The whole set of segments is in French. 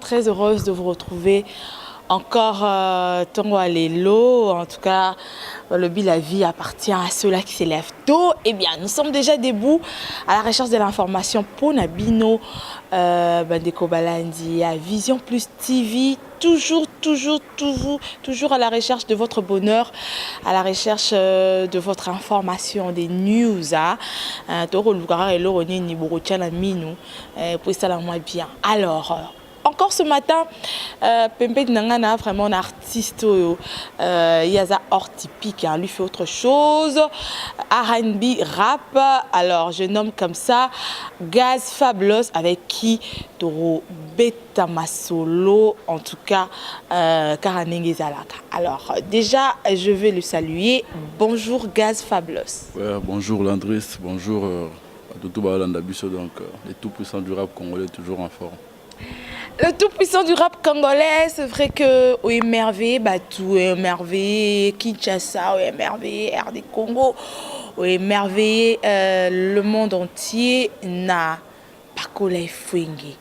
très heureuse de vous retrouver encore Tongo Alelo. En tout cas, le la vie appartient à ceux-là qui s'élèvent tôt. Eh bien, nous sommes déjà debout à la recherche de l'information pour Nabino Bandeko Balandi à Vision Plus TV. Toujours à la recherche de votre bonheur, à la recherche de votre information, des news. Alors, encore ce matin, Pembe Nangana, vraiment un artiste, Yaza hors typique, lui fait autre chose. R&B, rap, alors je nomme comme ça Gaz Fabulous avec qui Toro Beta Masolo, en tout cas Karanenge Zalaka. Alors déjà, je vais le saluer. Bonjour Gaz Fabulous. Ouais, bonjour Landris, bonjour à Toutouba Landabiso, donc les tout puissants du rap congolais toujours en forme. Le tout-puissant du rap congolais, c'est vrai que OMRV, Batou, OMRV, Kinshasa, OMRV, RD Congo, OMRV, le monde entier n'a pas collé Fouengue,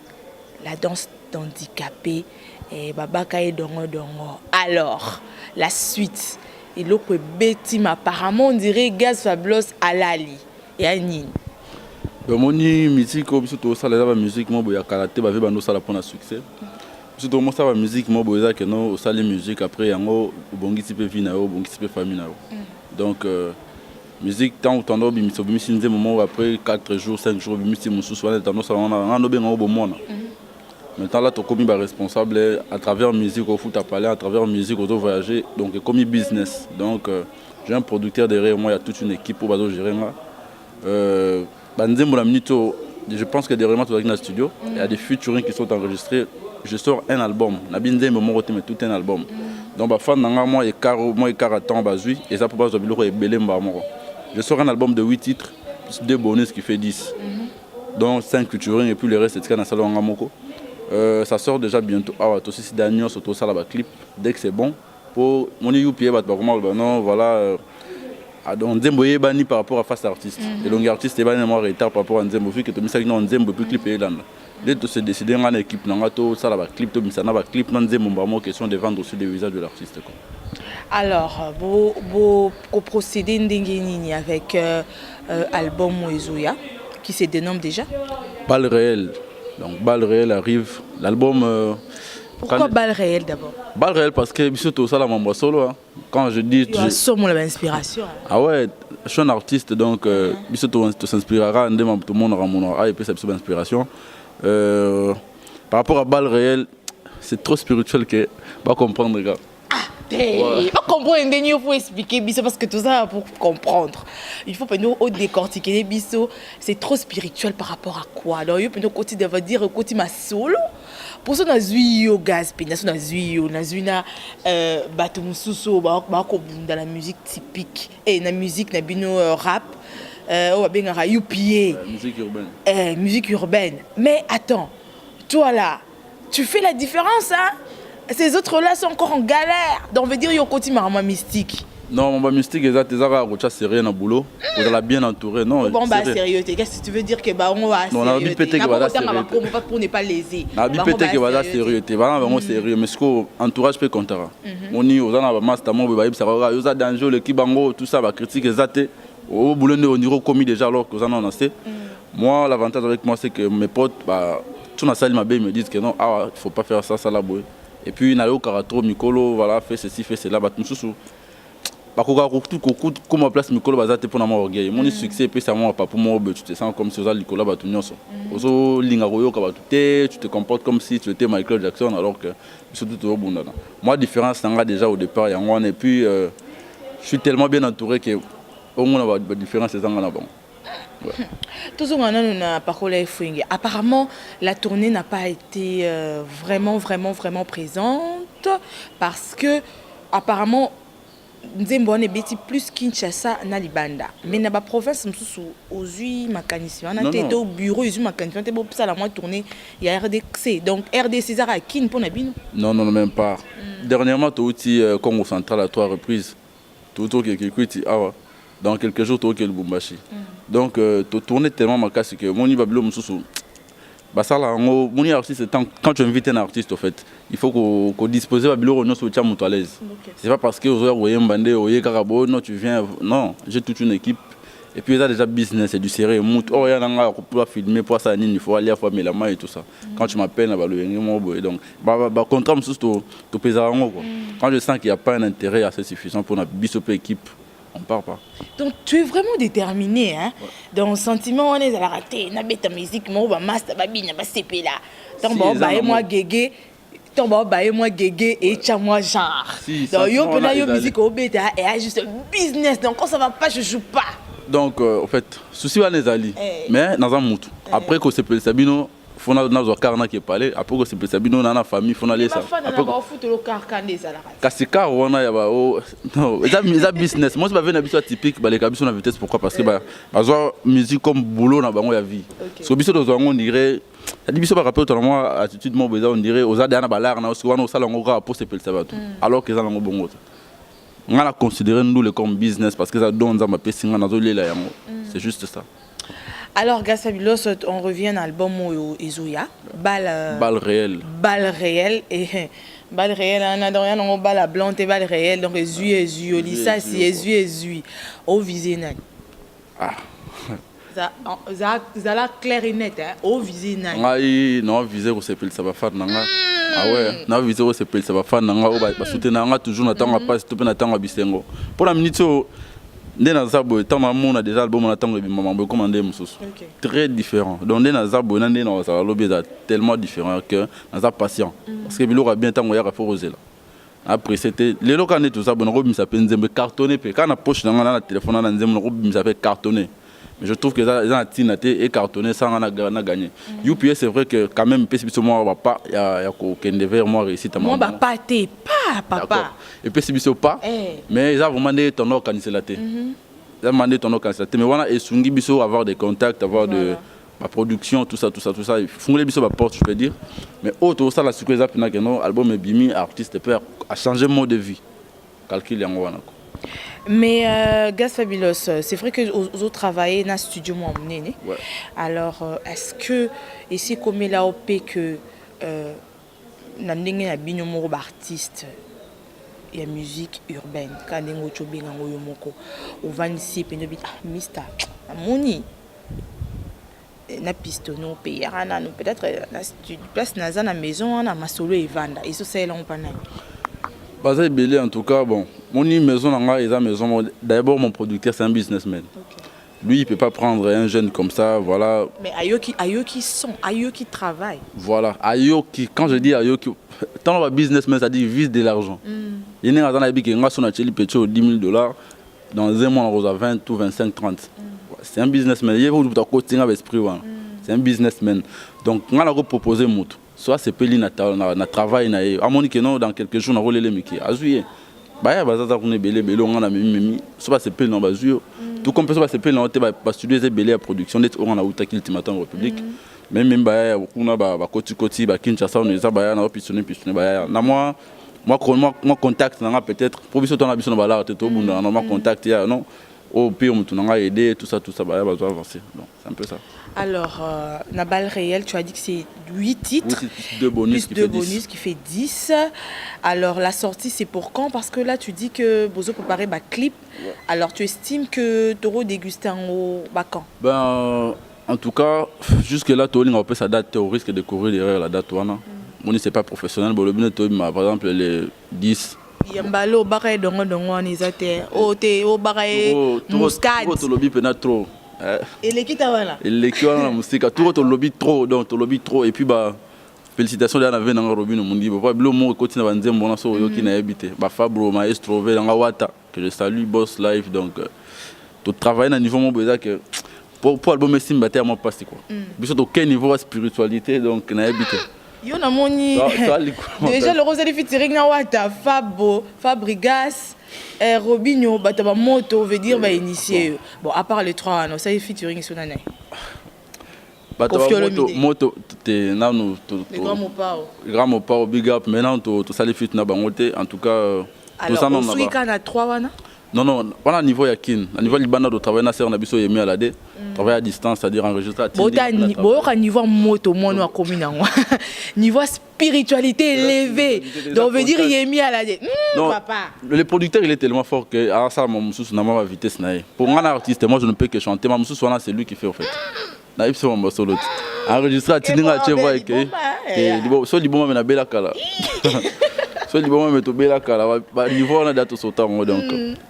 la danse d'handicapé, et Babaka et Dongo Dongo. Alors, la suite, et l'autre Betty, apparemment on dirait Gaz Fabulous Alali et Anine. Moni musique surtout ça la musique mo boya karaté ba veba no sala pour un succès surtout mo ça musique mo boya que no sala musique après yango bongisi pe vina o bongisi pe famille na donc musique tant autant no bimiso bimisi nze moment après 4 jours 5 jours bimisi mususu wana tant no sala na no benga o bomona maintenant là to komi ba responsable à travers musique au foot à parler à travers musique au voyager donc comme business donc j'ai un producteur derrière moi il y a toute une équipe pour bazo gérer moi je pense que derrière moi, dans le studio, il y a des featuring qui sont enregistrés. Je sors un album. Mais tout un album. Donc, moi, et ça pour je sors un album de 8 titres, plus 2 bonus qui fait 10. Donc 5 featuring et puis le reste, c'est dans le salon. Ça sort déjà bientôt. Ah, aussi, c'est Daniel, surtout ça, là, clip. Dès que c'est bon, pour mon UPA, voilà. Donc Nzembo est banni par rapport à face artiste. Et donc l'artiste est banni en retard par rapport à Nzembo vu que tout ça non Nzembo plus clipper là. Dès que c'est décidé en équipe non to ça la clip to ça na clip non Nzembo vraiment question de vendre aussi des visages de l'artiste quoi. Alors vous procédez ndengeni avec album Moezoya qui se dénomme déjà Balle réelle. Donc Balle réelle arrive l'album Pourquoi Balle réelle d'abord? Balle réelle parce que surtout ça la membre solo hein. Quand je dis tu as sûrement l'inspiration. Ah ouais, je suis un artiste donc surtout tu s'inspirera tout le monde aura mon et puis ça c'est inspiration. Par rapport à Balle réelle, c'est trop spirituel que pas comprendre gars. Pas comprendre, il faut expliquer biso parce que tout ça pour comprendre. Il faut nous décortiquer les biso, c'est trop spirituel par rapport à quoi? Donc il faut nous continuer de dire côté ma solo. Pour ça, on a gaz, on a batumususo, dans la musique typique et la musique na rap, on a UPA, musique urbaine. Mais attends, toi là, tu fais la différence, hein? Ces autres-là sont encore en galère. Donc on veut dire qu'il y a un côté mystique. Non, mon mystique, c'est sérieux dans le boulot. On l'a bien entouré. Non, bon, bah sérieux. Qu'est-ce que tu veux dire que on va sérieux? Non, on a dit peut-être que va sérieux. Pour ne pas léser. On a dit peut-être que va sérieux. Tu vas vraiment sérieux. Mais ce que entourage peut compter. On y aux en master mon bébé ça va. Ils ont danger le kibango tout ça va critiquer zaté. Au boulot on y commis déjà alors que en assez. Moi l'avantage avec moi c'est que mes potes bah tout dans salle ma bé me disent que non ah il faut pas faire ça là boy. Et puis il au Karato Mikolo voilà fait ceci fait cela bat mususu. Comme place Mikolo bazate pour mon orgueil mon succès puis ça moi pas pour moi tu te sens comme si ça Nicolas batu nyonso ozo linga royo ka batu tu te comportes comme si tu étais Michael Jackson alors que surtout tout bon moi différence ça déjà au départ et on et puis je suis tellement bien entouré que au moins la différence c'est ça là bon. Tout ce qu'on a parlé apparemment la tournée n'a pas été vraiment présente parce que apparemment Nzembo est bêti plus Kinshasa na Libanda mais na ba province msusu ozui makanisi on a été au bureau ozui makanisi on était pour ça la moitié tournée il y a RDC donc RDC Zara Kin pour Nabino non même pas dernièrement tu outil Congo central à 3 reprises tout qui dans quelques jours tu au Lubumbashi donc tu tournes tellement ma casse que mon niveau bleu msusu Bah ça là, mon artiste, quand tu invites un artiste, au fait, il faut qu'on dispose de biloko non sur à l'aise. C'est pas parce que vous avez un bandé, non, tu viens, non, j'ai toute une équipe. Et puis, il y a déjà business, c'est du sérieux. Oh, il y a un gars pour filmer, pour ça, il faut aller à faire la main et tout ça. Quand tu m'appelles, donc, contrat, tu pèses à quand je sens qu'il n'y a pas un intérêt assez suffisant pour notre bisop équipe, on ne part pas. Donc, tu es vraiment déterminé, hein? Ouais. Dans le sentiment, on est à la rater, on a ta musique, on va master, on va CP là. Donc, moi, Guégué. Moi Guégué et moi genre. Donc, il y a une musique au bêta et juste business. Donc, quand ça va pas, je joue pas. Donc, en fait, souci va les allier. Mais dans un moutou. Après que c'est Sabino, il faut que carna qui parle. Après que c'est Sabino, dans la famille, il faut aller ça. Après que foot le carcané ça la. Kasika on a non, ça business. Moi c'est pas venu habitué typique les cabisons à vitesse pourquoi parce que musique comme boulot na bango ya vie. So biso dans on dirait ça dit biso pas rappel totalement attitude mo on dirait aux adana balar na aussi wana osala ngo pour se pelsa bato. Alors que ça ngo bongo. On a considéré nous comme business parce que ça donne ça ma pessinga na zolela yango. C'est juste ça. Alors, Gas Fabulos, on revient à l'album Ezoya, Balle réelle. Balle réelle, et balle réelle, on a balle à blanc et balle réelle, donc Ezu, Lisa, si Ezu, au visé nani. Ah. Ça a clair et net, hein, au visé nani. Oui, non, visé, ça va faire nanga. Ah ouais, non, visé, ça va faire nanga, va soutenir toujours, n'attend pas, si tu peux n'attendre à Bisengo. Pour la minute, Dans Zabo, tant on a des albums, on attend le maman, commandé très différent. Donc dans Zabo, on a lobby tellement différent que on a patient. Parce que Bilo a bien tant on y a rosé là. Après c'était les locaux on est tout ça, on a robi s'appelle Nzembe cartonné. Quand on a poche dans la téléphone, on a Nzembe robi s'appelle cartonné. Mais je trouve que ça a été cartonné sans on a gagné. UPS c'est vrai que quand même PC moi va pas il y a qu'un devait moi réussir ta maman. Moi bah pas t'es pas papa. Et PC pas. Mais ils ont demandé ton organisateur. Ils ont demandé ton organisateur. Mais voilà et Sungi biso avoir des contacts, avoir de la production, tout ça. Il faut les biso la porte, je peux dire. Mais autre ça la sécurité zapina que non album est bimi artiste peut a changé mode de vie. Calcul yango wana. Mais Gas Fabulos, c'est vrai que vous travaillez dans le studio moi ouais. Alors est-ce que ici comme là au P que na ndenge na bino mo artiste ya musique urbaine quand ngo chobenga ngoyo moko ovanisi peno bit mister amoni na pistono pe yana no peut-être na studio place na za na maison na masolo evanda et ça c'est là on pas na Basé belé en tout cas bon mon maison nanga et maison d'abord mon producteur c'est un businessman. Lui il peut pas prendre un jeune comme ça voilà. Mais Ayoki qui travaille. Voilà Ayoki quand je dis Ayoki tant le businessman ça dit vise de l'argent. Il y a un qui a son atelier petit au $10,000 dans un mois on a 20 ou 25 30. C'est un businessman il y a vous doit coacher avec esprit c'est un businessman donc on a proposé moto soit c'est peli na travail na à mon que non dans quelques jours on a relé les miki azuye bah bazaza on est belé on a mimi soit c'est peli non bazuyo tout comme soit c'est peli non te ba studio c'est belé à production net on a outa ultimatum république même bah on a ba koti ba Kinshasa on est ba na pistonné bah na moi contact na peut-être provision ton ambition ba là tout bunda na moi contact ya non au pire on a aidé tout ça bah besoin avancer donc c'est un peu ça. Alors, la balle réelle, tu as dit que c'est 8 titres, plus 2 bonus, qui fait 10. Alors, la sortie, c'est pour quand? Parce que là, tu dis que Bozo préparait un clip. Ouais. Alors, tu estimes que tu auras dégusté en quand? En tout cas, jusque-là, tu as sa date, tu risques de courir derrière la date. Moi, ce n'est pas professionnel. Par exemple, les 10. Yambalo, Baraye, Dongo, Nizate, Ote, Baraye, Muscat. Trop. Et l'équipe voilà. Et l'équipe la musique tout le lobby trop donc le lobby trop et puis bah félicitations à la veine dans Robin mon dit bah le mot continue à dire mon so yo qui n'a habité bah Fabro maestro ve dans Wata que je salue boss live donc tout travailler à niveau mon besoin que pour album estime battre à moi passer quoi biso to quel niveau spiritualité donc n'a habité yo na moni déjà le Rosalie featuring na Wata Fabrigas Robinho, Bataba Moto veut dire initié. Bon, à part les trois, ça y est featuring sur l'année. Bataba Moto, t'es là nous. Les grands mots pas. Grand mot pas, big up. Maintenant, tout ça les feat na bangote. En tout cas, tout ça non là. Alors, on a 3 wana. Non, non, on a un niveau yakin. À niveau Liban, de travail, on a besoin de la D. Travail à distance, c'est-à-dire enregistrer à niveau moto, moi, nous, commune. Niveau spiritualité élevée. Donc, on veut dire, il est mis à la D. Non, papa. Le producteur, il est tellement fort que, à ça, mon moussou, n'a pas vitesse. Pour un artiste, moi, je ne peux que chanter. Mon moussou, c'est lui qui fait, en fait. Naïf, c'est mon solo. Enregistrer à Tidinga, tu vois, et so du bon, mais la belle kala. So du bon, mais tu belle kala. Niveau, on a daté au temps, donc.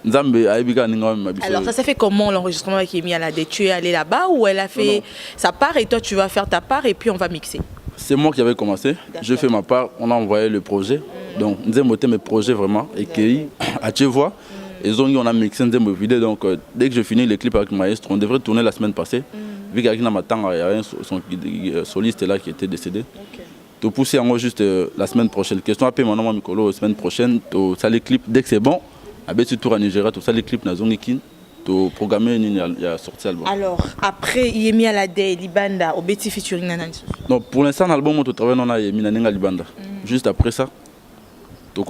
Nzambe, aïbiga, n'inga, ma biso. Alors, ça s'est fait comment l'enregistrement avec Emi à la D? Tu es allé là-bas ou elle a fait sa part et toi, tu vas faire ta part et puis on va mixer? C'est moi qui avais commencé. Je fais ma part. On a envoyé le projet. Donc, nous avons monté mes projets vraiment. Et qui, à tu vois, on a mixé des vidéos. Donc, dès que je finis les clips avec Maestro, on devrait tourner la semaine passée. Vu qu'il y a un soliste là qui était décédé. Tu pousses en juste la semaine prochaine. Question à payer mon nom Mikolo la semaine prochaine. Tu as les clips. Dès que c'est bon, avec ce tour à Nigeria, tu as les clips dans Zongikin. Tu programmer il y a sorti l'album. Alors, après, il est mis à la D, Libanda, au Betty featuring Nanani. Non, pour l'instant, l'album, on travaille dans la Libanda. Juste après ça, tu as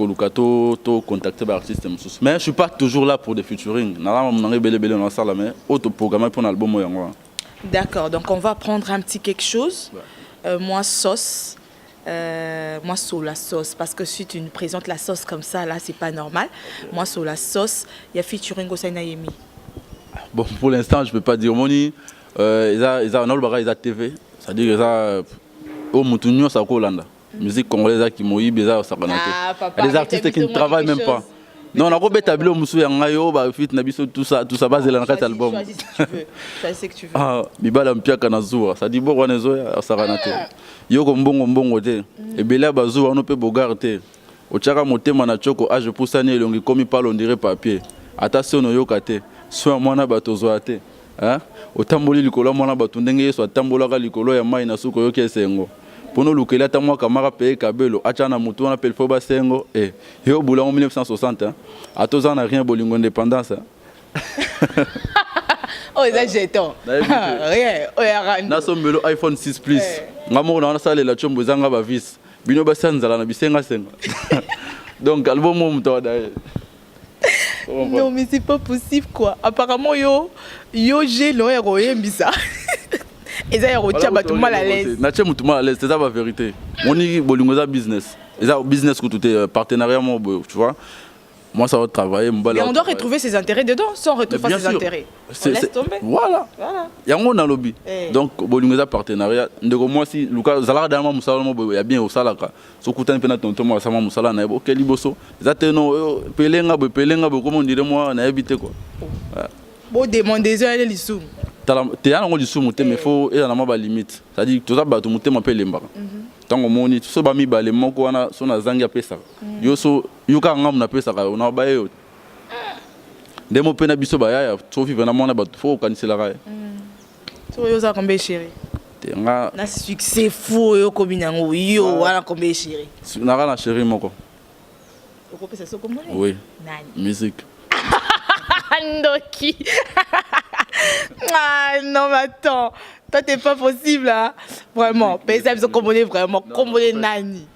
contacté l'artiste. Mais je ne suis pas toujours là pour des featuring. Je suis programmé pour l'album. D'accord, donc on va prendre un petit quelque chose. Moi, sauce. Moi, sur la sauce. Parce que si tu nous présentes la sauce comme ça, là, c'est pas normal. Moi, sur la sauce, il y a featuring au Sainayemi. Bon, pour l'instant, je ne peux pas dire. Ils ont TV. C'est-à-dire qu'ils ont Moutounio, ça Kolanda. Musique congolaise qui m'a eu, il y a des artistes qui ne travaillent même pas. Non, on a établi au Moussou, tout ça base dans le album. Choisis ce que tu veux. Choisis ce que tu veux. Ah, Bibala Mpiaka Nazoua. Ça dit bon, on est à Saranate. Yo comme bon côté. Et Bela Bazoua, on peut bogarder. Au Tchaka Motema Nachoko, je pousse à Nélongi, comme il parle, on dirait papier. Attention, on yokate. Soit moi, na batozoate. Au Tamboli, Likolo, moi, batundenge, soit Tambola, Likolo, et Maïna Souko, Yoke Sengo. Pour nous, le Kelata, moi, Kamara Peye Kabelo, Achana Moutou, on appelle Foba Sengo, et au Boula en 1960. À tous ans, on n'a rien, Bolingo indépendance. Oh, ça jeton. Rien. Oh, y'a rien. Nous iPhone 6 Plus. Nous avons salé la chambre aux Angaba vis. Bino Bassanza, na Bisenga Senga. Donc, album, on m'a non, mais c'est pas possible, quoi. Apparemment, yo, j'ai le héros, bizarre. Et ça, il y a tout mal à l'aise. C'est ça la vérité. On est Bolingoza business. Et ça, business que tout est partenariat, tu vois. Moi, ça va travailler. Mais on doit retrouver ses intérêts dedans, sans retrouver ses intérêts. On laisse tomber. Voilà. Il y a un lobby. Donc, Bolingoza partenariat. Moi, si Lucas Zala Dama Moussala, il y a bien au Salaka. Si vous avez un peu de Sama Moussala, il y a un peu de Bosso. Pelenga, comment on dirait moi, on a habité quoi. Bon, demandez les sous. Tu as un sous, mais il faut y avoir une limite. C'est-à-dire que tu as battu un peu les barres. Tant que mon tu sais pas mi balé mon ko na so na zanga pesa. Yo so yo ka ngam na pesa ka na ba yo. Demo pena biso ba ya so fi vena mona ba fo kanisela ka. So yo za kombe chéri. Te nga na succès fou yo kominango yo wala kombe chéri. Na ka na chéri moko. Ko pesa so komone? Oui. Nani? Musique. Ndoki. Ah non mais attends, toi t'es pas possible là, vraiment. Pesa ils ont commandé vraiment, commandé nani.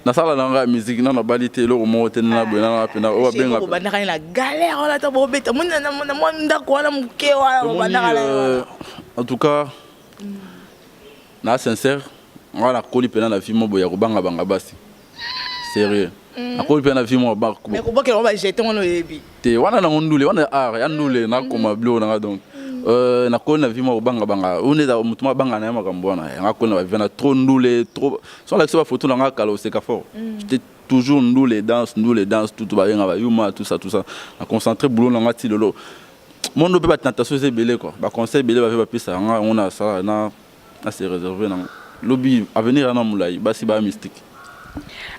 Na sala na musique na na balité lo mo tenna na pena o benga. On va dans la galère on attend bon bête. Mon ndako wala muke wala. En tout cas, na sincère, on a collé pena na vie mo boya ko banga banga basi. Sérieux. Akoli pena vie mo ba ko. Mais ko boke on va jeter on lebi. Te wana na ngondule wana art ya ndule na koma blo na donc. Na kona vie mo banga banga on est dans mutuma banga na makambo wana nga kona va na trop ndule trop sur la photo na nga kala c'est fort j'étais toujours ndule danse tout ba nga ba yuma tout ça na concentré boulot na nga ti lolo mon no peut pas tentation c'est belé quoi ba conseil belé va pesa nga on a ça na c'est réservé na lobby avenir na moulay ba si ba mystique.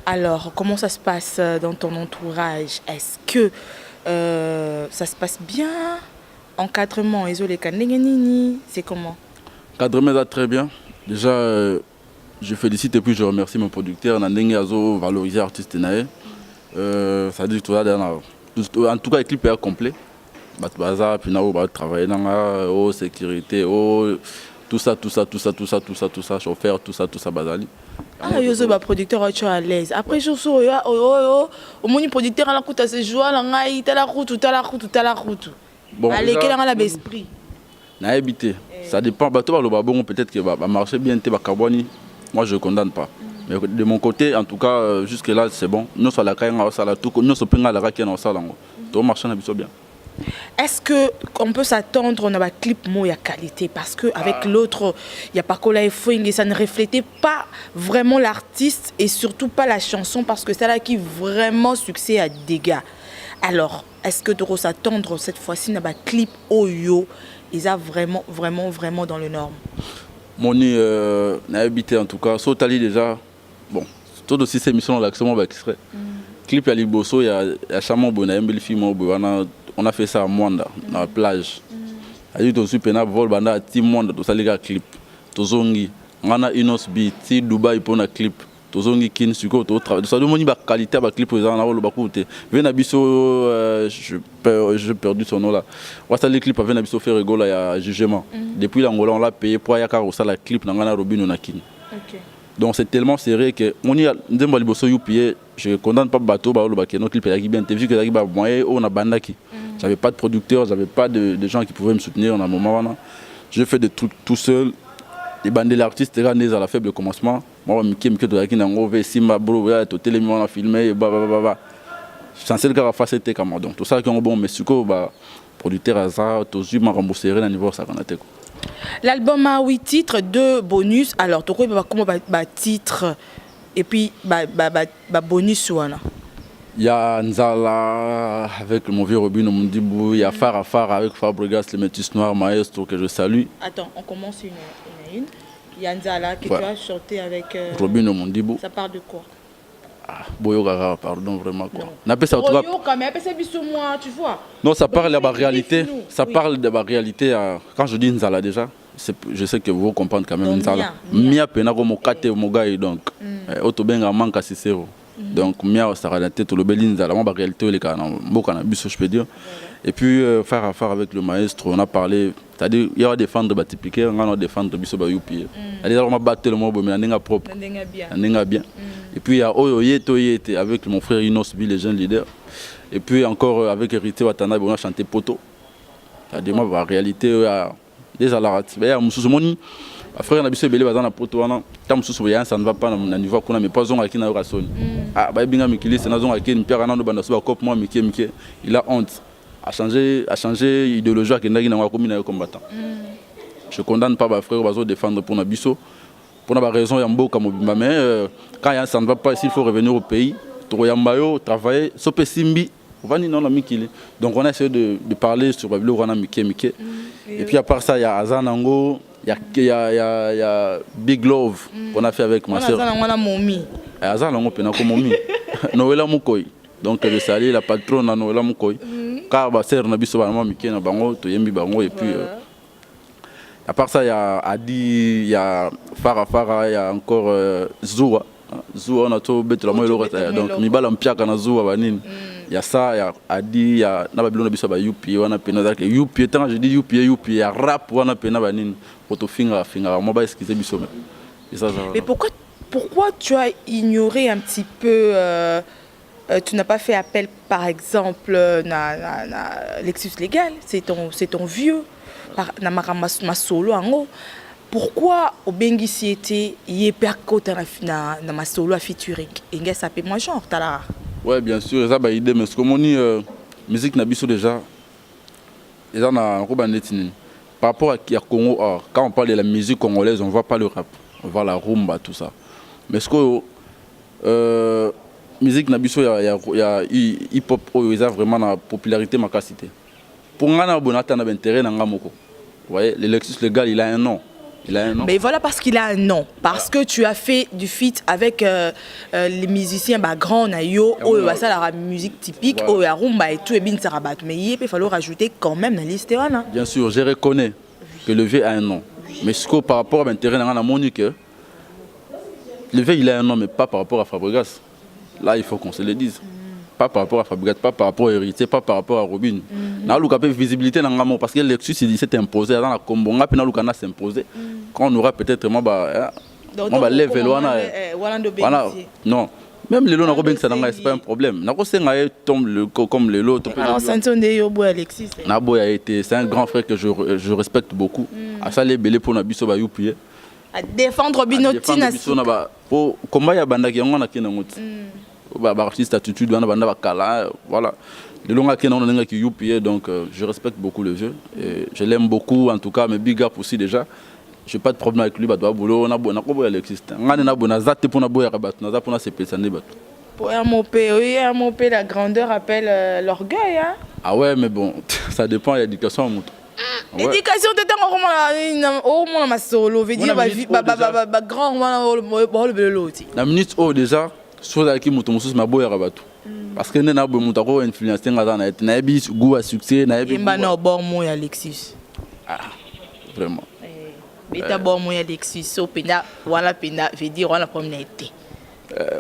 Alors comment ça se passe dans ton entourage? Est-ce que ça se passe bien? Encadrement, c'est comment? Encadrement, ça très bien. Déjà, je félicite et puis je remercie mon producteur. Nandenge Azo valoriser l'artiste. Ça dit que en tout cas, le clip est complet. Puis nous travailler dans la sécurité, tout ça, chauffeur, tout ça, bazali. Ah, yo zo ba producteur tu à l'aise. Après je so au moni producteur à la coûte à ses joie la ngai ta la route. Bon, allez quel est l'esprit. Na habité. Ça dépend bateau le babon peut-être que va marcher bien té ba carboni. Moi je condamne pas. Mais de mon côté en tout cas jusque là c'est bon. Nous sur la caille on ça la tout nous so pinga la raquette on ça là. Tout marche na biso bien. Est-ce que on peut s'attendre on a un clip moya qualité parce que avec l'autre il y a pas Kola et Fouing et ça ne reflétait pas vraiment l'artiste et surtout pas la chanson parce que c'est là qui vraiment succès à dégâts. Alors, est-ce que tu peux s'attendre cette fois-ci dans un clip Oyo ils a vraiment dans le norme. Moni n'a habité en tout cas Sotali déjà bon tout aussi ces émissions l'action va extrait. Clip à Liboso il y a Chamon Bona Mbeli film on a fait ça à Mwanda, dans la plage. Aïe, tu as vol banda team Mwanda, tu as clip. Tozongi, on a Inos B, ti Dubaï pour un clip. Tozongi kin suko, tu travailles. Ça demande une qualité à clip aux gens, on a côté. Venabiso, j'ai perdu son nom là. On a les clips avec Venabiso fait rigoler à jugement. Depuis l'Angola, on l'a payé pour y avoir ça la clip dans la Robin on a kin. Donc c'est tellement serré que on y a des Liboso youpier, je condamne pas bateau ba le notre clip est bien, tu vu que là ba moyen on a bandaki. J'avais pas de producteur, j'avais pas de gens qui pouvaient me soutenir en un moment. Je fais des trucs tout seul. Les bandes l'artiste là nés à la faible commencement. Moi Mickey to la kina ngove simba bro ya to télé on a filmé ba. Chancel ka face était comme donc tout ça qui est bon mais suko ba producteur hasard to zu ma rembourser na niveau ça qu'on a. L'album a 8 titres, 2 bonus. Alors, tu vois comment titre et puis bonus ouana. Il y a Nzala avec mon vieux Robin Omundibou, il y a Farafara avec Fabregas, le métis noir maestro que je salue. Attends, on commence une. Il y a Nzala que tu as chanté avec Robin Omundibou. Ça parle de quoi? Boyo Gaga, pardon vraiment quoi. Boyo quand même, c'est bisou moi, tu vois. Non, ça parle de la réalité. Ça parle de la réalité. Quand je dis Nzala déjà, je sais que vous comprenez quand même Nzala. Mia pena comme kate mogai donc. Otobenga manka sisero. Donc Mia ça la tête le belin Nzala, la réalité les kana boka na biso je peux dire. Et puis faire affaire avec le maestro, on a parlé, c'est-à-dire il y a défendre ba typiquer, on va défendre biso ba yupi. C'est-à-dire on va battre le mot mais ndinga propre. Ndinga bien. Et puis il y a Oyoyeto avec mon frère Inos B, les jeunes leaders. Et puis encore avec Hérité Watanabe, on a chanté Poto. C'est-à-dire moi la réalité déjà la il y a mususu moni frère na biso belé bazana Poto wana ta mususu ya ça ne va pas na niveau kuna mais pas zonga kina yo soni. Ah ba binga mikili c'est na zonga kini pierre na ndo banda so ba cop moi mike il a honte à changer idéologie que ndaki na comme na combattant. Je condamne pas ba frère bazo défendre pour na biso pour na raison ya mboka mobimba mais quand ça ne va pas s'il faut revenir au pays to yambayo travailler so pesimbi vani non la mikili. Donc on a essayé de parler sur le rana mike. Et puis à part ça il y a Azanango, il y a Big Love qu'on a fait avec ma sœur. Azanango pena ko momi. Noela Mukoi. Donc je salue la patronne à Noela Mukoi. Car ma sœur na biso ba mike na bango to yembi bango et puis à part ça il y a Adi, il y a Farafara, il y a encore Zoua. Zoua on a tout bête la moelle donc mi bala mpiaka na Zoua banini. Il y a ça, il y a Adi, il y a Nababylon Biso ba Yupi, on a pena que Yupi tant je dis Yupi, il y a rap on a pena banini. Auto finger moi ba excuser Biso mais ça. Mais pourquoi tu as ignoré un petit peu tu n'as pas fait appel par exemple na Lexus Légal, c'est ton vieux na ma solo en haut. Pourquoi au Bengisi était hyper côté na ma solo à featuring et ça peut moi genre t'as. Ouais, bien sûr, ça a idée, mais ce que mon musique n'a pas déjà, ils en ont par rapport à Congo, quand on parle de la musique congolaise, on ne voit pas le rap, on voit la rumba, tout ça. Mais ce que musique n'a pas il y a hip-hop, ils ont vraiment la popularité, ma capacité. Pour moi, on a un intérêt dans le Vous voyez, le Lexus Légal, il a un nom. Mais voilà parce qu'il a un nom. Parce que tu as fait du feat avec les musiciens grands, Nayo, la musique typique, Rumba et tout, et bien Sarabat. Mais il peut falloir rajouter quand même la liste. Bien sûr, je reconnais que le V a un nom. Mais ce que par rapport à l'intérêt dans la monique, le V il a un nom, mais pas par rapport à Fabregas. Là, il faut qu'on se le dise. Pas par rapport à Fabregas, pas par rapport à Héritier, pas par rapport à Robin. N'a pas de visibilité dans le parce que Lexus s'est imposé dans la combo, n'a pas s'imposé. Quand on aura peut-être moi level voilà, non. Même les lots c'est pas un problème. Tombe comme les lots. Alexis. C'est un grand frère que je respecte beaucoup. À ça les belés pour nabiso ba yupié. À défendre Binotina. Pour combat ya banda qui on a kina ngoti. Ba artiste attitude banda ba kala voilà. Les longs qui on a qui yupié donc je respecte beaucoup le vieux et je l'aime beaucoup en tout cas mais big up aussi déjà. Je n'ai pas de problème avec lui, on a besoin Alexis. On a besoin de la grandeur appelle l'orgueil. Hein? Ah ouais, mais bon, ça dépend de l'éducation. L'éducation, c'est un solo. La minute où déjà, chose qui m'a tous ma boya rabatou. Parce que nous avons besoin d'influencer dans goût à succès. Alexis. Ah, vraiment. Mais d'abord, moi, Alexis, voilà, veut dire, on a promenade.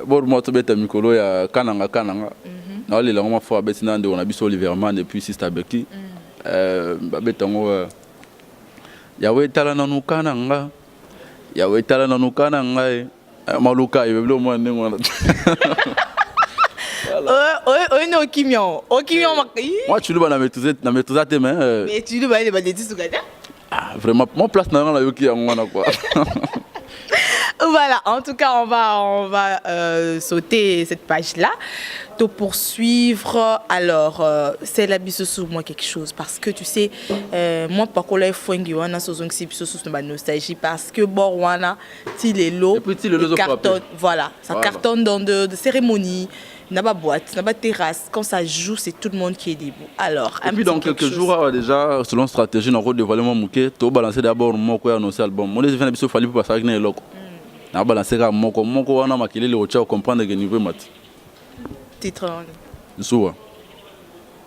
Bon, moi, tu es Mikolo, il y a Kananga. Non, les langues, on a vu Oliver Mann et puis Sista Becky. Yawe talana no Kananga. Yawe talana no Kananga. Maluka, il veut le moins. Moi, tu le vas la mettre à tes mains. Mais tu le vas aller des sous. Ah, vraiment, mon place dans la yoki en quoi. Voilà, en tout cas, on va sauter cette page-là, te poursuivre. Alors, c'est la sous moi quelque chose parce que tu sais, moi par contre, il faut que wana sous nostalgie parce que Borwana, il est lourd, voilà, ça cartonne dans de cérémonies. Il n'y a pas de boîte, il n'y a pas de terrasse. Quand ça joue, c'est tout le monde qui est debout. Alors, et puis dans quelques jours, déjà, selon stratégie, on a dévoilé mon mouquet. Tu as balancé d'abord mon quoi annoncer l'album. Moi, les gens fallait pour passer avec les locaux. On a balancé mon quoi, on a maquillé les autres, comprendre que niveau mat. Titre. Souvent.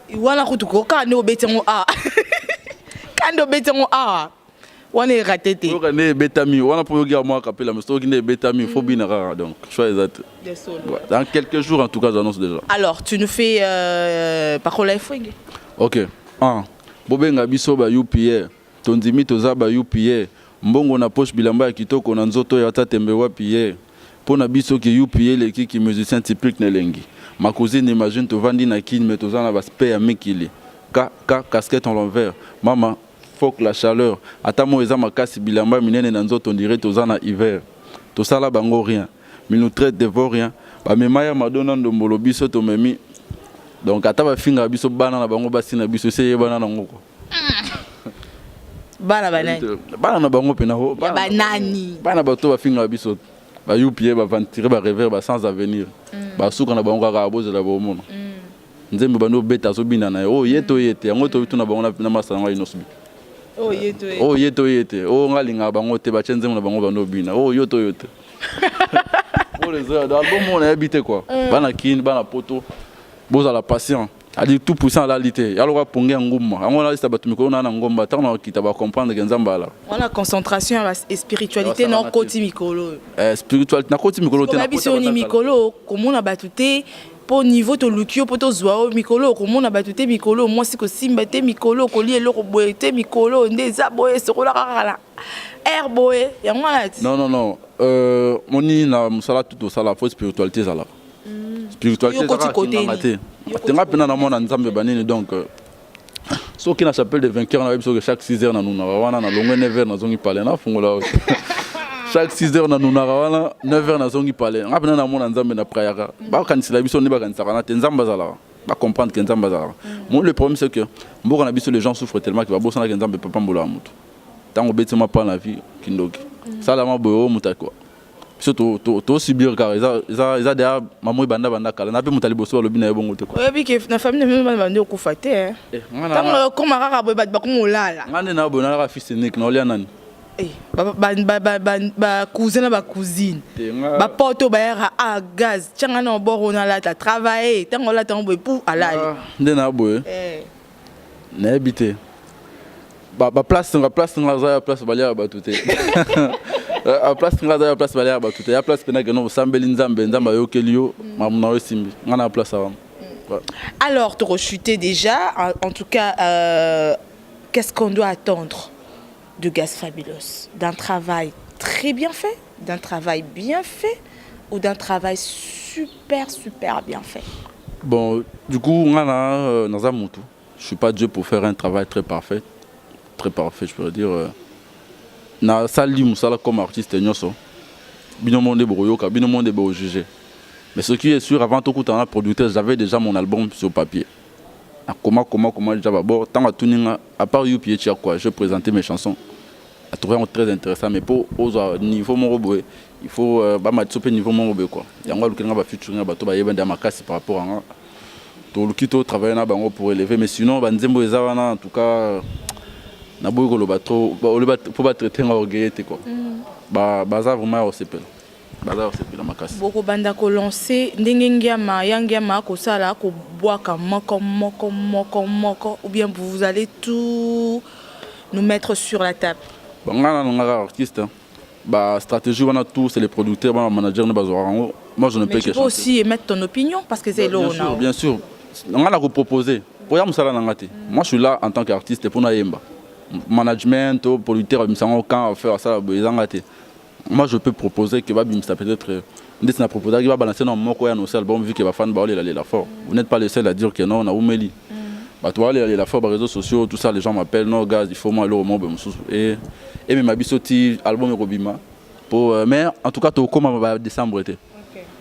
Il y a un coup quand on est au béton A. Quand on est au béton A. On est raté. On est bétami. On a pour regarder moi capé la mais on est bétami. Faut bien rare donc. Choix exact. Dans quelques jours en tout cas j'annonce déjà. Alors tu nous fais parole à fouing. OK. Bobenga biso ba UPA. Tondimi toza ba UPA. Mbongo na poche bilamba ya kitoko na nzoto ya tatembe wapi pona biso ki UPA les qui musicien typique nelengi. Ma cousine imagine to vandi na kin mais toza na ba spé ya mikili. Casquette en l'envers. Maman faut que la chaleur atamo eza makasi bilamba minene na nzoto dirait tozana hiver to sala bango rien mais nous traite de vaurien ba memaya madonna ndombolo biso to memi donc ata ba finga biso bana na bango basi na biso seye bana na ngoko bana na bango pena ho banani bana bato ba finga biso ba UPA ba ventire ba rêver ba sans avenir ba suka na bango ka boze la bomona nzembe bano beta so bina na yeto yete yango to tuna bango na masanga inosubi oh yeto oh ngalinga bango te ba chenze na bango bano bina yoto oh les album on a habité quoi bana kin bana poto boza la patient ali tout puissant à la lité alors ponga nguma on a ça batumiko na ngomba tant kita ba comprendre que nzamba la on a concentration et spiritualité non koti mikolo spiritualité na koti mikolo te na biso ni mikolo komona batute pour niveau to lukio pour to zwa mikolo komona batute mikolo moi siko simba te mikolo ko li eloko boye te mikolo ndeza boye sokola kala air boye yango la non moni na musala tout sala fo spiritualité sala spiritualité ça côté tenga pena na mona nzambe banini donc so qui na chapelle de vainqueur na biso que chaque 6 heures na nuna wana na longue 9 heures na zongi parler na fungola chaque 6 heures na nuna wana 9 heures na zongi parler ngapena na mona nzambe na prière ba kanisila biso ne ba kanisaka na nzamba zala ba comprendre que nzamba zala moi le problème c'est que mboka na biso les gens souffrent tellement que ba bosana que nzambe papa mbola mutu tango betima pa na vie kindoki sala ma boyo muta quoi surtout to subir car ils derrière maman banda kala na pe mutali boso lobi na ebongo te quoi oui que na famille na bande ko fate hein tango ko maraka boy ba ko molala ngane na bona ka fils unique na olia nani ba cousin ba cousine ba poto ba ya a gaz tchanga na boro na la ta travailler tango la tango boy pour alali ndena boy na habiter ba place na place balia ba tout a place ngada place balia ba tout ya place pena que non sambeli nzambe yokelio mamuna osimbi ngana place avant. Alors tu rechuté déjà en tout cas qu'est-ce qu'on doit attendre de Gaz Fabulous? D'un travail très bien fait, d'un travail bien fait ou d'un travail super bien fait? Bon, du coup, on a dans un moutou. Je ne suis pas Dieu pour faire un travail très parfait, je peux dire. Na sali musala comme artiste nyoso. Bino monde broyoka, bino monde bo jugé. Mais ce qui est sûr, avant tout coup, dans la producteur, j'avais déjà mon album sur papier. Comment déjà d'abord, tant à part Youpi quoi, je présentais mes chansons. À trouver très intéressant, mais pour au niveau mon robot, il faut matcher niveau mon robot quoi. Il y a un gars qui va featuring bateau ba yebanda makasi par rapport à tout le kito travailler na bango pour élever, mais sinon banzembo ezawana en tout cas na boyo lo bateau pour pas traiter en orgueillité quoi. Baza vraiment au CPL. Baza au CPL makasi. Boko banda ko lancer ndenge ngiama ko sala ko boaka moko ou bien vous allez tout nous mettre sur la table. Bon, on a un artiste, stratégie, on a tout, c'est les producteurs, on a manager, moi je ne peux que chanter. Mais tu peux aussi émettre ton opinion parce que c'est là. Bien sûr, on a proposé. Moi je suis là en tant qu'artiste pour Naïmba. Management, producteur, quand faire ça, moi je peux proposer que ça peut-être. On a proposé qu'il va balancer dans mon coin nos albums vu qu'il va faire la fort. Vous n'êtes pas le seul à dire que non, on a Oumeli. Toi, la fois, les réseaux sociaux, tout ça, les gens m'appellent, non, gaz, il faut moi aller au monde. Et même Abissoti, album Robima. Mais en tout cas, tu as décembre été.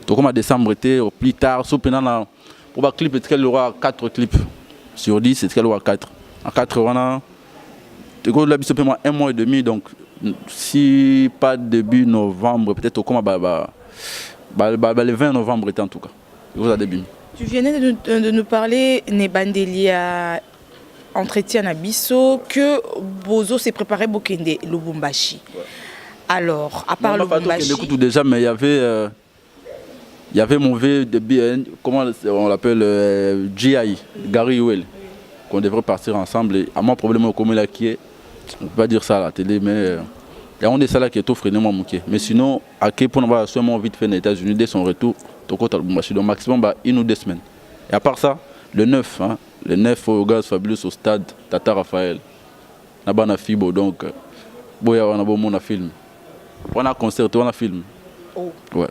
Tu as décembre été, plus tard, pour un clip, il y aura 4 clips. Sur 10, il y aura 4. En 4 ans, tu as un mois et demi, donc si pas début novembre, peut-être le 20 novembre était en tout cas. Vous avez début. Tu venais de nous parler, Nebandelia entretien à Bisso, que Bozo s'est préparé pour Kende Lubumbashi. Ouais. Alors, à part Lubumbashi... Déjà, mais il y avait mon vieux début, comment on l'appelle, GI, Gary Huel, qu'on devrait partir ensemble. Et à mon problème, comme il a qui est, on ne peut pas dire ça à la télé, mais il y a un des salles qui est offert, mais sinon, à quel point on va sûrement vite faire les États-Unis dès son retour. Donc maximum 1 ou 2 semaines. Et à part ça, le 9, le 9 au Gaz Fabulous au stade Tata Raphaël. On a Fibo, donc on a film. On a concert, on a film. Oh. Ouais.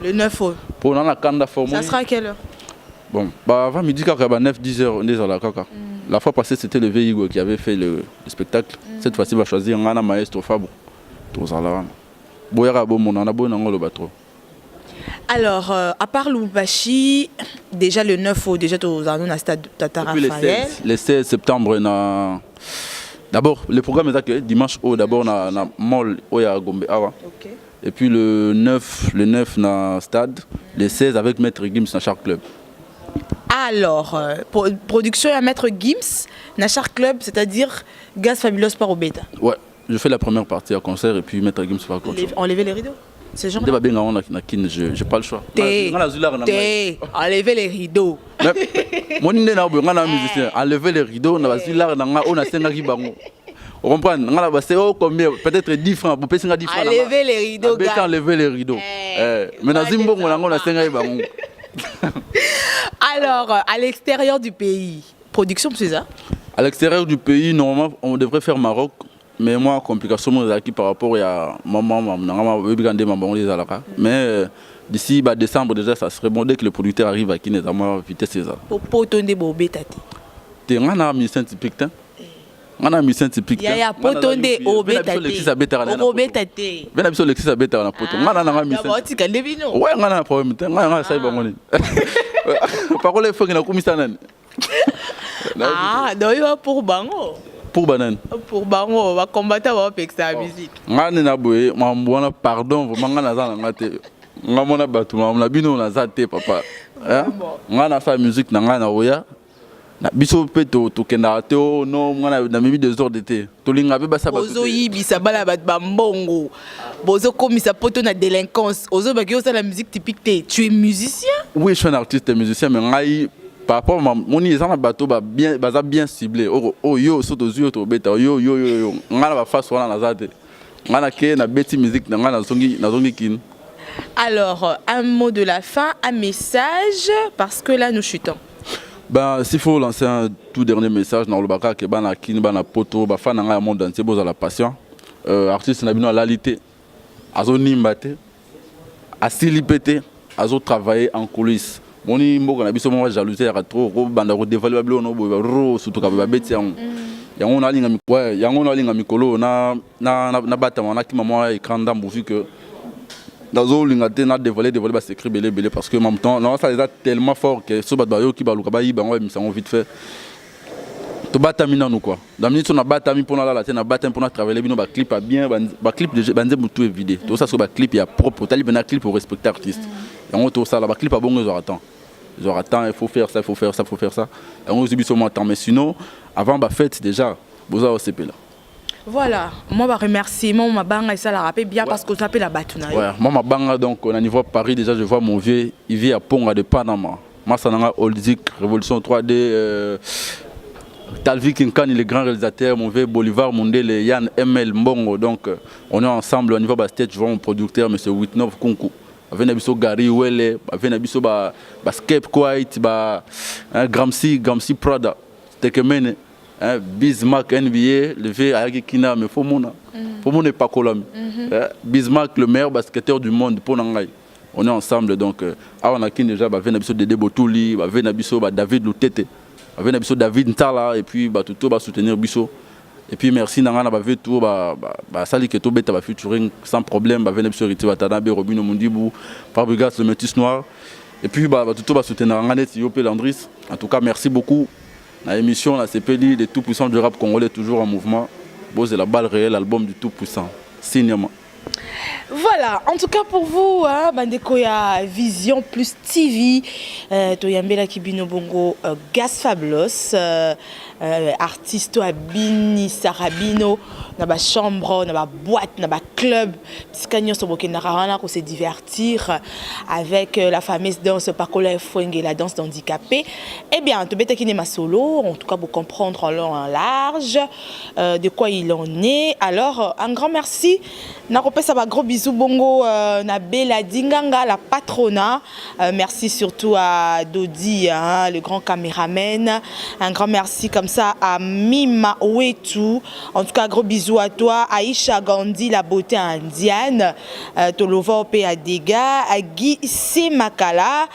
Le 9 au. Pour on a Kanda Formule. Ça sera à quelle heure? Bon, avant midi, 9-10 heures. La fois passée, c'était le Vigo qui avait fait le spectacle. Cette fois-ci, on va choisir un maestro Fabo. Alors, à part Lubumbashi, déjà le 9 au déjà au stade Tata Raphaël. Le 16 septembre, d'abord, le programme est que dimanche, d'abord, on a Mall à Gombe. Okay. Et puis le 9 na stade, le 16 avec Maître Gims na Shark Club. Alors, production à Maître Gims na Shark Club, c'est-à-dire Gaz Fabulous par Obeta. Ouais, je fais la première partie à concert et puis Maître Gims va concert. Enlever les rideaux. C'est genre. J'ai pas le choix. Enlever les rideaux. Mon musicien, enlever les rideaux, on a on comprend, combien peut-être 10 francs pour payer 10 francs. Enlever les rideaux. Enlever les rideaux. Alors, à l'extérieur du pays, production, c'est ça? À l'extérieur du pays, normalement, on devrait faire Maroc. Mais moi, complication par rapport à maman, mais d'ici décembre, déjà, ça serait bon dès que le producteur arrive à Kinezama, vitesse c'est ça. Pour tourner Bobé Tati. Tu es un musicien typique. On a un musicien typique. Il y a potonde Obé Tati. Obé Tati. Ben absolument Alexis Abeta na poto. On a un musicien. D'abord tu connais bien. Ouais, on a un problème. On a ça bangoni. Parole faut que na kumisa nani. Ah, donc il va pour bango. Pour banane. Pour bango, on va combattre avec sa musique. Ngani na boye, mwana pardon, vraiment na za na ngate. Ngamona batu, na bino na za te papa. Hein? Ngana sa musique na ngana oya. Na biso pe to kenda te o no ngana na mimi désordre te. To linga be basa batu. Bozo yibisa bala bat bambongo. Bozo komisa poto na délinquance. Ozo bakio ça la musique typique te. Tu es musicien? Oui, je suis un artiste et musicien mais ngai par rapport à mon bateau bien ciblé. Oh yo soto zuyo to beta yo ngana ba face wana na zate. Ngana ke na beti musique na ngana zongi kin. Alors un mot de la fin, un message parce que là nous chutons. Ben, s'il faut lancer un tout dernier message dans le Baka, que bana kin, bana poto, ba fan nga monde entier, boza la passion. Artiste n'a bien la lalité, azo nimbate, asilipete, azo travailler en coulisses. Moni mboka na biso mo jalousie ya trop, ko banda ko dévaluer no bo ro surtout ka ba beti yango. Yango na linga mikolo, yango na linga mikolo na batama na ki maman écran d'ambo vu que dans le linga na dévoiler ba secret belé parce que en même temps non ça les a tellement fort que so ba bayo ki ba luka ba yi ba ngwa misango vite fait. To batami na nous quoi. Dans minute on a batami pour na la tena batami pour na travailler bino ba clip bien ba clip de banze mutu évidé. Tout ça sur ba clip il y a propre, tali bena clip pour respecter artiste. Yango to ça la ba clip a bon ils attend. Ils attend, il faut faire ça, il faut faire ça, il faut faire ça. Et on se dit sur mon temps mais sinon avant ba fête déjà boza au CP là. Voilà, moi je remercie ma banga et ça la rappelle bien parce que ça s'appelle la Batuna. Ouais, moi ma banga donc on a niveau Paris déjà je vois mon vieux, il vit à Ponga de Panama. Moi ça n'a Olzik Révolution 3D Talvi Kinkan, il est grand réalisateur, mon vieux Bolivar Mondele, Yann ML Mbongo donc on est ensemble au niveau basket, je vois mon producteur monsieur Whitnov Kunku. Avec Nabiso Gary Wele, avec Nabiso Basket White, Gramsci Prada, Tekemene. Bismarck NBA, le vieux Ayaki Kina, mais faut mon pas colami. Bismarck, le meilleur basketteur du monde pour Nangai. On est ensemble donc. On a qui déjà avec Nabiso Dede Botouli, avec Nabiso David Loutete, avec Nabiso David Ntala et puis tout va soutenir Biso. Et puis merci Nangana avec tout sali que tout bête va featuring sans problème avec Nabiso Riti Watanabe, Robino Mundibu, Fabregas le métis noir. Et puis tout va soutenir Nangana Yopé Landris. En tout cas merci beaucoup. La émission, la CPD, des tout-puissants du rap congolais, toujours en mouvement. Bon, c'est la balle réelle, l'album du tout-puissant. Signement. Voilà, en tout cas pour vous, Bandeko ya Vision Plus TV, Toyambela Kibino Bongo, Gas Fablos, artiste Abini, Sarabino, na ba chambre, na ba boîte, na ba club, Piscanyo Soboke Narana, pour se divertir avec la fameuse danse Pakola Fouenge, la danse d'handicapé. Eh bien, te bête ma solo, en tout cas pour comprendre en long en large de quoi il en est. Alors, un grand merci. Naropé ça va gros bisous bongo na Bella Dinganga la patrona. Merci surtout à Dodi hein, le grand caméraman. Un grand merci comme ça à Mima Wetu. En tout cas gros bisous à toi Aïcha Gandhi la beauté indienne. Tolova Opé à Dega à Guy Semakala.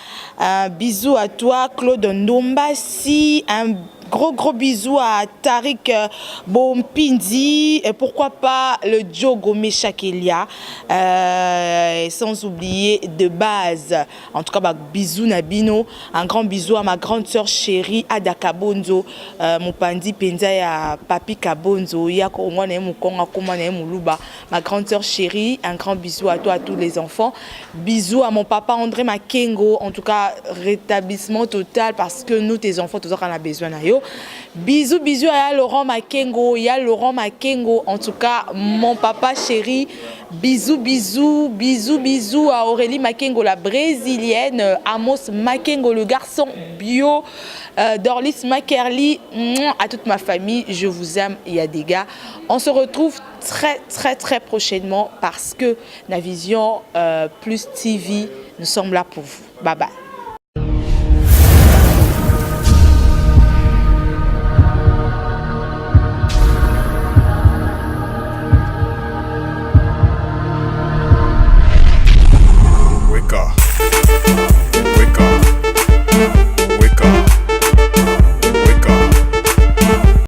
Bisous à toi Claude Ndombasi. Un gros bisous à Tariq Bompindi et pourquoi pas le Diogo Meshakelia sans oublier de base en tout cas bisous Nabino, un grand bisou à ma grande sœur chérie Ada Kabonzo Mupandi Penza ya Papi Kabonzo ya Kongwana Mukonga Komana Muluba, ma grande sœur chérie, un grand bisou à toi à tous les enfants, bisous à mon papa André Makengo, en tout cas rétablissement total parce que nous tes enfants tous on a besoin na yo. Bisous à Laurent Makengo, il y a Laurent Makengo, en tout cas mon papa chéri, bisous à Aurélie Makengo, la brésilienne, Amos Makengo, le garçon bio, Dorlis Makerli, à toute ma famille, je vous aime, il y a des gars. On se retrouve très prochainement parce que la Vision Plus TV, nous sommes là pour vous. Bye bye.